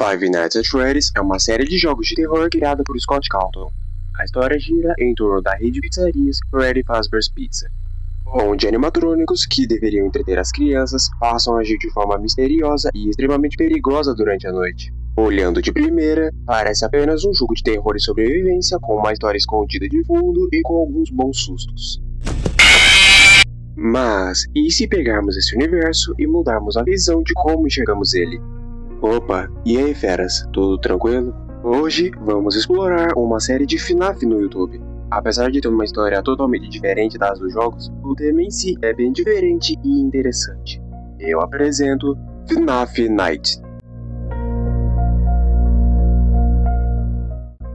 Five Nights at Freddy's é uma série de jogos de terror criada por Scott Cawthon. A história gira em torno da rede de pizzarias Freddy Fazbear's Pizza, onde animatrônicos que deveriam entreter as crianças passam a agir de forma misteriosa e extremamente perigosa durante a noite. Olhando de primeira, parece apenas um jogo de terror e sobrevivência com uma história escondida de fundo e com alguns bons sustos. Mas, e se pegarmos esse universo e mudarmos a visão de como enxergamos ele? Opa, e aí feras, tudo tranquilo? Hoje vamos explorar uma série de FNAF no YouTube. Apesar de ter uma história totalmente diferente das dos jogos, o tema em si é bem diferente e interessante. Eu apresento FNAF Night.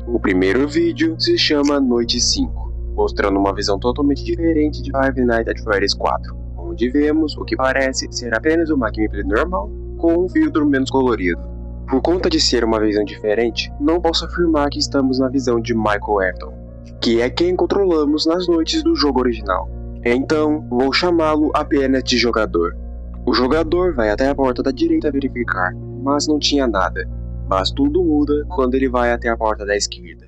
O primeiro vídeo se chama Noite 5, mostrando uma visão totalmente diferente de Five Nights at Freddy's 4, onde vemos o que parece ser apenas uma gameplay normal, com um filtro menos colorido. Por conta de ser uma visão diferente, não posso afirmar que estamos na visão de Michael Afton, que é quem controlamos nas noites do jogo original. Então, vou chamá-lo apenas de jogador. O jogador vai até a porta da direita verificar, mas não tinha nada. Mas tudo muda quando ele vai até a porta da esquerda.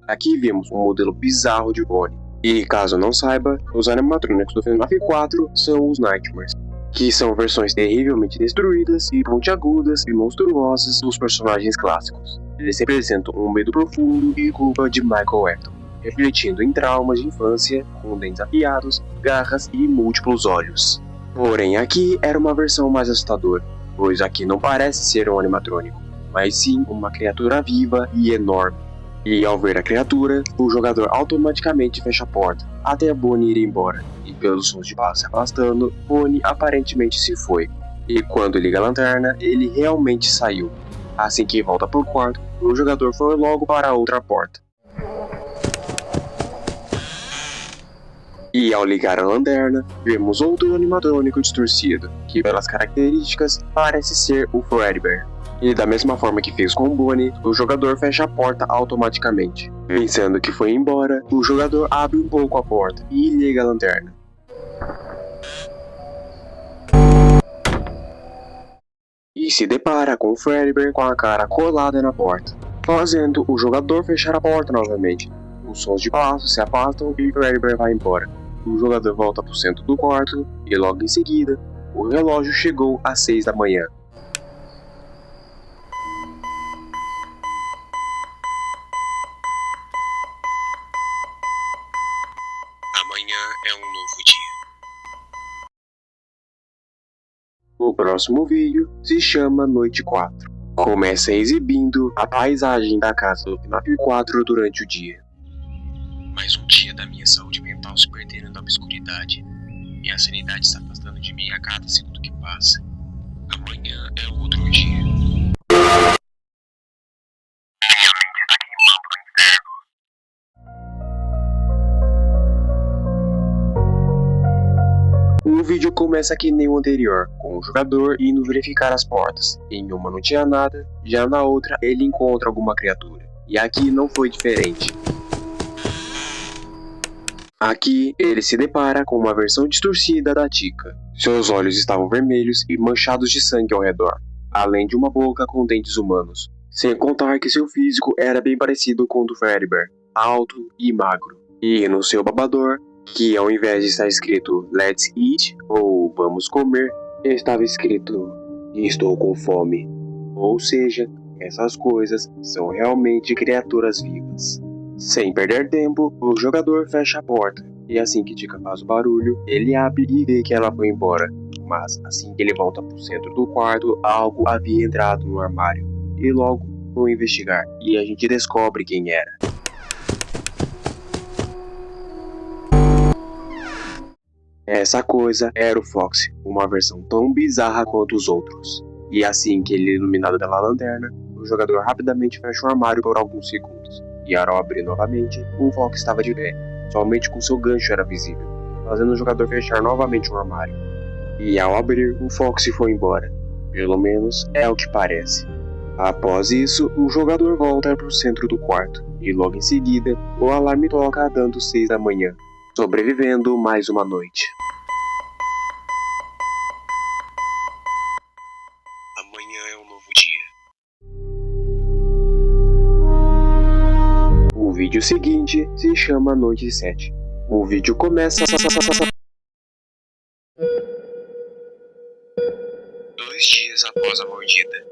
Aqui vemos um modelo bizarro de Bonnie. E caso não saiba, os animatrônicos do FNAF 4 são os Nightmares, que são versões terrivelmente destruídas e pontiagudas e monstruosas dos personagens clássicos. Eles representam um medo profundo e culpa de Michael Afton, refletindo em traumas de infância, com dentes afiados, garras e múltiplos olhos. Porém aqui era uma versão mais assustadora, pois aqui não parece ser um animatrônico, mas sim uma criatura viva e enorme. E ao ver a criatura, o jogador automaticamente fecha a porta, até a Bonnie ir embora. E pelos sons de passo se afastando, Bonnie aparentemente se foi. E quando liga a lanterna, ele realmente saiu. Assim que volta pro quarto, o jogador foi logo para a outra porta. E ao ligar a lanterna, vemos outro animatrônico distorcido, que pelas características parece ser o Fredbear. E da mesma forma que fez com Bonnie, o jogador fecha a porta automaticamente. Pensando que foi embora, o jogador abre um pouco a porta e liga a lanterna. E se depara com o Fredbear com a cara colada na porta, fazendo o jogador fechar a porta novamente. Os sons de passos se afastam e Fredbear vai embora. O jogador volta para o centro do quarto e logo em seguida, o relógio chegou às 6 da manhã. Amanhã é um novo dia. O próximo vídeo se chama Noite 4. Começa exibindo a paisagem da casa do FNAF 4 durante o dia. Mais um dia da minha saúde mental se perdendo na obscuridade. Minha sanidade se afastando de mim a cada segundo que passa. Amanhã é outro dia. O vídeo começa que nem o anterior, com o jogador indo verificar as portas. Em uma não tinha nada, já na outra ele encontra alguma criatura. E aqui não foi diferente. Aqui ele se depara com uma versão distorcida da Tika. Seus olhos estavam vermelhos e manchados de sangue ao redor, além de uma boca com dentes humanos. Sem contar que seu físico era bem parecido com o do Fredbear, alto e magro. E no seu babador, que ao invés de estar escrito Let's Eat ou Vamos Comer, estava escrito Estou com fome. Ou seja, essas coisas são realmente criaturas vivas. Sem perder tempo, o jogador fecha a porta, e assim que Tika faz o barulho, ele abre e vê que ela foi embora. Mas assim que ele volta para o centro do quarto, algo havia entrado no armário, e logo foi investigar, e a gente descobre quem era. Essa coisa era o Foxy, uma versão tão bizarra quanto os outros. E assim que ele é iluminado pela lanterna, o jogador rapidamente fecha o armário por alguns segundos. E ao abrir novamente, o Fox estava de pé, somente com seu gancho era visível, fazendo o jogador fechar novamente o armário. E ao abrir, o Fox foi embora. Pelo menos é o que parece. Após isso, o jogador volta para o centro do quarto, e logo em seguida, o alarme toca dando 6 da manhã, sobrevivendo mais uma noite. vídeo seguinte se chama Noite 7. O vídeo começa 2 dias após a mordida.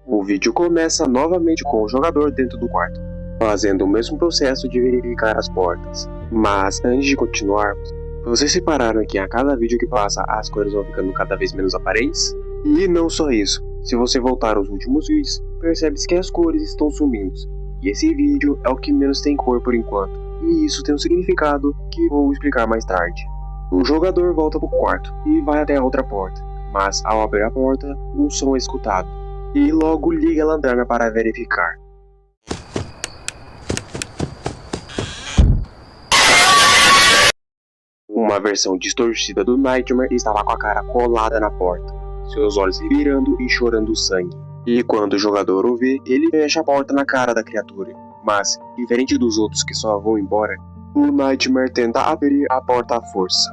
O vídeo começa novamente com o jogador dentro do quarto, fazendo o mesmo processo de verificar as portas. Mas antes de continuarmos, vocês repararam que a cada vídeo que passa as cores vão ficando cada vez menos aparentes? E não só isso, se você voltar aos últimos vídeos, percebe-se que as cores estão sumindo. E esse vídeo é o que menos tem cor por enquanto, e isso tem um significado que vou explicar mais tarde. O jogador volta para o quarto e vai até a outra porta, mas ao abrir a porta, um som é escutado, e logo liga a lanterna para verificar. Uma versão distorcida do Nightmare estava com a cara colada na porta, seus olhos virando e chorando sangue. E quando o jogador o vê, ele fecha a porta na cara da criatura. Mas, diferente dos outros que só vão embora, o Nightmare tenta abrir a porta à força.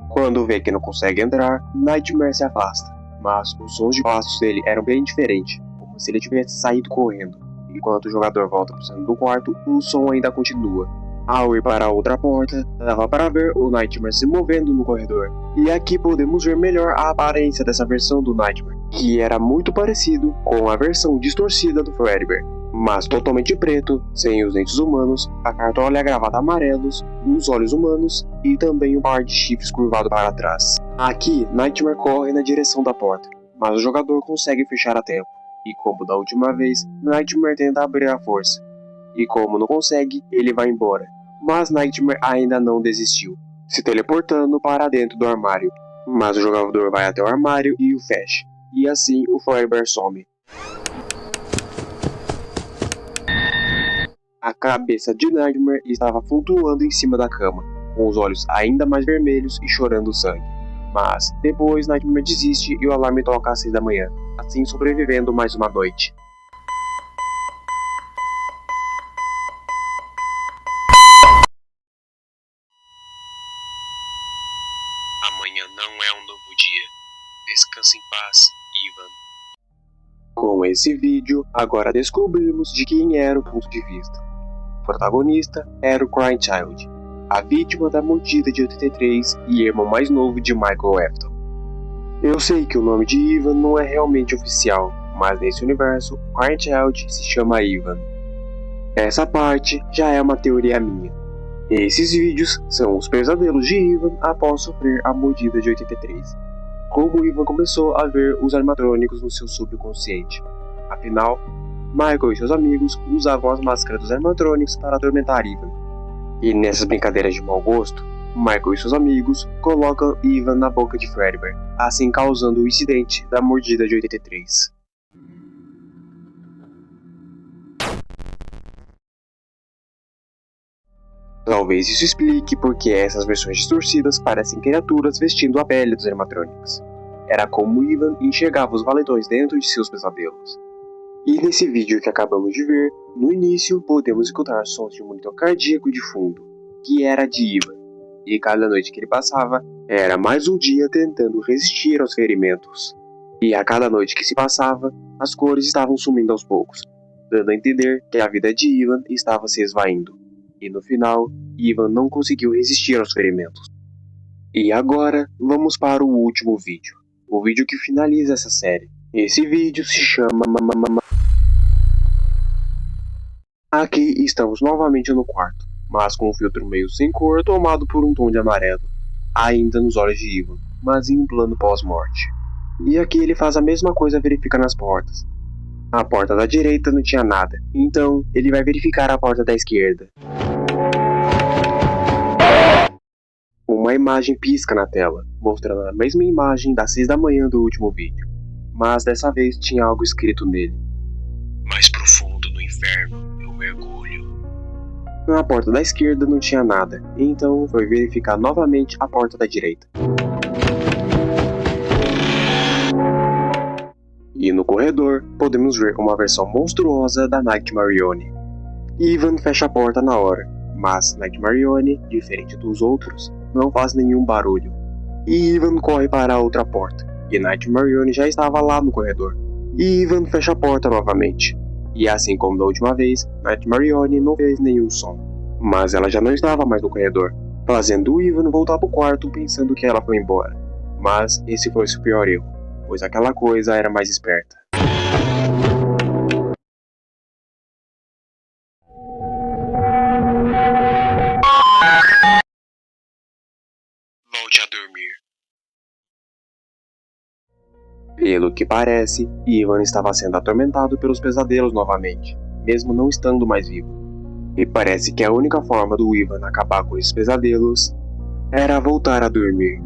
Quando vê que não consegue entrar, Nightmare se afasta, mas os sons de passos dele eram bem diferentes, como se ele tivesse saído correndo. Enquanto o jogador volta para o centro do quarto, o som ainda continua. Ao ir para a outra porta, dava para ver o Nightmare se movendo no corredor. E aqui podemos ver melhor a aparência dessa versão do Nightmare, que era muito parecido com a versão distorcida do Fredbear, mas totalmente preto, sem os dentes humanos, a cartola e a gravata amarelos, os olhos humanos e também um par de chifres curvado para trás. Aqui, Nightmare corre na direção da porta, mas o jogador consegue fechar a tempo. E como da última vez, Nightmare tenta abrir à força. E como não consegue, ele vai embora. Mas Nightmare ainda não desistiu, se teleportando para dentro do armário. Mas o jogador vai até o armário e o fecha. E assim o Fredbear some. A cabeça de Nightmare estava flutuando em cima da cama, com os olhos ainda mais vermelhos e chorando sangue. Mas depois Nightmare desiste e o alarme toca às 6 da manhã, assim sobrevivendo mais uma noite. Amanhã não é um novo dia. Descanse em paz, Ivan. Com esse vídeo, agora descobrimos de quem era o ponto de vista. O protagonista era o Crying Child, a vítima da mordida de 83 e irmão mais novo de Michael Afton. Eu sei que o nome de Ivan não é realmente oficial, mas nesse universo, o Crying Child se chama Ivan. Essa parte já é uma teoria minha. Esses vídeos são os pesadelos de Ivan após sofrer a mordida de 83. Como Ivan começou a ver os animatrônicos no seu subconsciente. Afinal, Michael e seus amigos usavam as máscaras dos animatrônicos para atormentar Ivan. E nessas brincadeiras de mau gosto, Michael e seus amigos colocam Ivan na boca de Fredbear, assim causando o incidente da mordida de 83. Talvez isso explique porque essas versões distorcidas parecem criaturas vestindo a pele dos animatrônicos. Era como Ivan enxergava os valentões dentro de seus pesadelos. E nesse vídeo que acabamos de ver, no início podemos escutar sons de um monitor cardíaco de fundo, que era de Ivan. E cada noite que ele passava, era mais um dia tentando resistir aos ferimentos. E a cada noite que se passava, as cores estavam sumindo aos poucos, dando a entender que a vida de Ivan estava se esvaindo. E no final, Ivan não conseguiu resistir aos ferimentos. E agora, vamos para o último vídeo. O vídeo que finaliza essa série. Esse vídeo se chama... Aqui estamos novamente no quarto, mas com um filtro meio sem cor tomado por um tom de amarelo. Ainda nos olhos de Ivan, mas em um plano pós-morte. E aqui ele faz a mesma coisa verificando as portas. A porta da direita não tinha nada, então ele vai verificar a porta da esquerda. Uma imagem pisca na tela, mostrando a mesma imagem das 6 da manhã do último vídeo, mas dessa vez tinha algo escrito nele. Mais profundo no inferno, eu mergulho. Na porta da esquerda não tinha nada, então foi verificar novamente a porta da direita. E no corredor, podemos ver uma versão monstruosa da Nightmarione. Ivan fecha a porta na hora, mas Nightmarione, diferente dos outros, não faz nenhum barulho. E Ivan corre para a outra porta, e Nightmarione já estava lá no corredor. E Ivan fecha a porta novamente. E assim como da última vez, Nightmarione não fez nenhum som. Mas ela já não estava mais no corredor, fazendo o Ivan voltar pro quarto pensando que ela foi embora. Mas esse foi seu pior erro, pois aquela coisa era mais esperta. Volte a dormir. Pelo que parece, Ivan estava sendo atormentado pelos pesadelos novamente, mesmo não estando mais vivo. E parece que a única forma do Ivan acabar com esses pesadelos era voltar a dormir.